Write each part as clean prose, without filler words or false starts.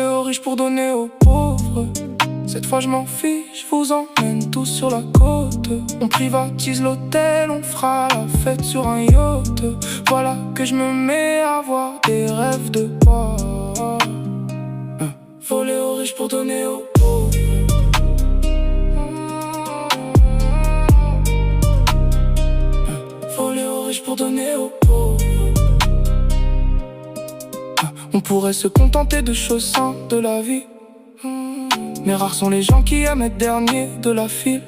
Voler aux riches pour donner aux pauvres. Cette fois je m'en fiche, je vous emmène tous sur la côte. On privatise l'hôtel, on fera la fête sur un yacht. Voilà que je me mets à avoir des rêves de pauvre. Voler aux riches pour donner aux pauvres. Voler aux riches pour donner aux pauvres. On pourrait se contenter de choses simples de la vie. Mais rares sont les gens qui aiment être dernier de la file.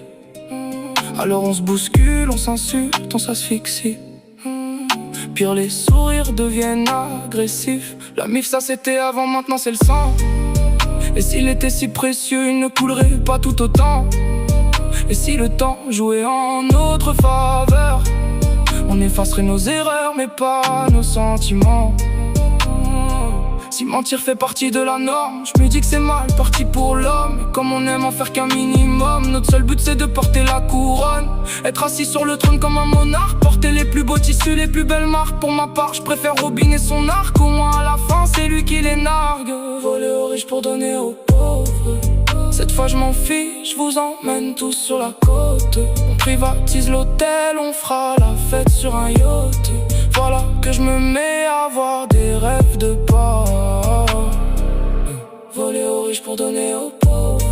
Alors on se bouscule, on s'insulte, on s'asphyxie. Pire, les sourires deviennent agressifs. La mif ça c'était avant, maintenant c'est le sang. Et s'il était si précieux, il ne coulerait pas tout autant. Et si le temps jouait en notre faveur, on effacerait nos erreurs mais pas nos sentiments. Si mentir fait partie de la norme, je me dis que c'est mal parti pour l'homme. Et comme on aime en faire qu'un minimum, notre seul but c'est de porter la couronne. Être assis sur le trône comme un monarque, porter les plus beaux tissus, les plus belles marques. Pour ma part, je préfère Robin et son arc. Au moins à la fin, c'est lui qui les nargue. Voler aux riches pour donner aux pauvres. Cette fois je m'en fiche, je vous emmène tous sur la côte. On privatise l'hôtel, on fera la fête sur un yacht. Voilà que je me mets à avoir des rêves de pauvre. Voler aux riches pour donner aux pauvres.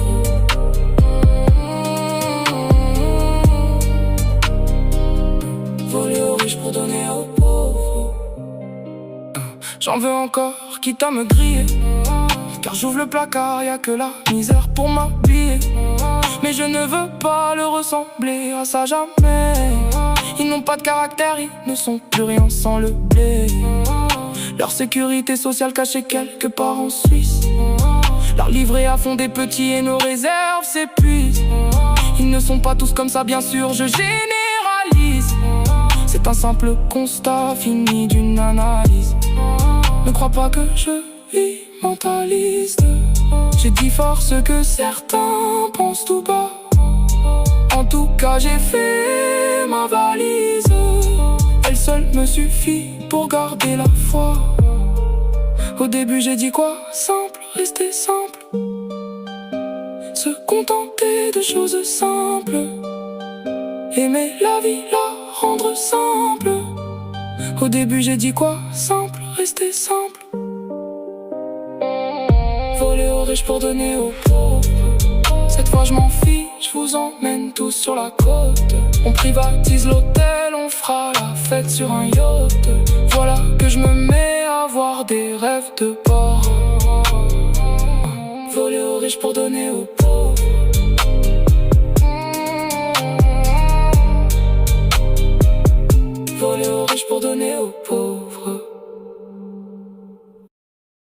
Voler aux riches pour donner aux pauvres. J'en veux encore, quitte à me griller. Car j'ouvre le placard, y'a que la misère pour m'habiller. Mais je ne veux pas le ressembler à ça jamais. Ils n'ont pas de caractère, ils ne sont plus rien sans le blé. Leur sécurité sociale cachée quelque part en Suisse. Leur livret à fond des petits et nos réserves s'épuisent. Ils ne sont pas tous comme ça bien sûr, je généralise. C'est un simple constat fini d'une analyse. Ne crois pas que je vis mentaliste. J'ai dit fort ce que certains pensent tout bas. En tout cas j'ai fait ma valise. Elle seule me suffit pour garder la foi. Au début j'ai dit quoi? Simple, rester simple. Se contenter de choses simples. Aimer la vie, la rendre simple. Au début j'ai dit quoi? Simple, rester simple. Voler aux riches pour donner aux pauvres. Cette fois je m'en fiche, je vous emmène tous sur la côte. On privatise l'hôtel, on fera la fête sur un yacht. Voilà que je me mets à avoir des rêves de pauvre. Voler aux riches pour donner aux pauvres. Voler aux riches pour donner aux pauvres.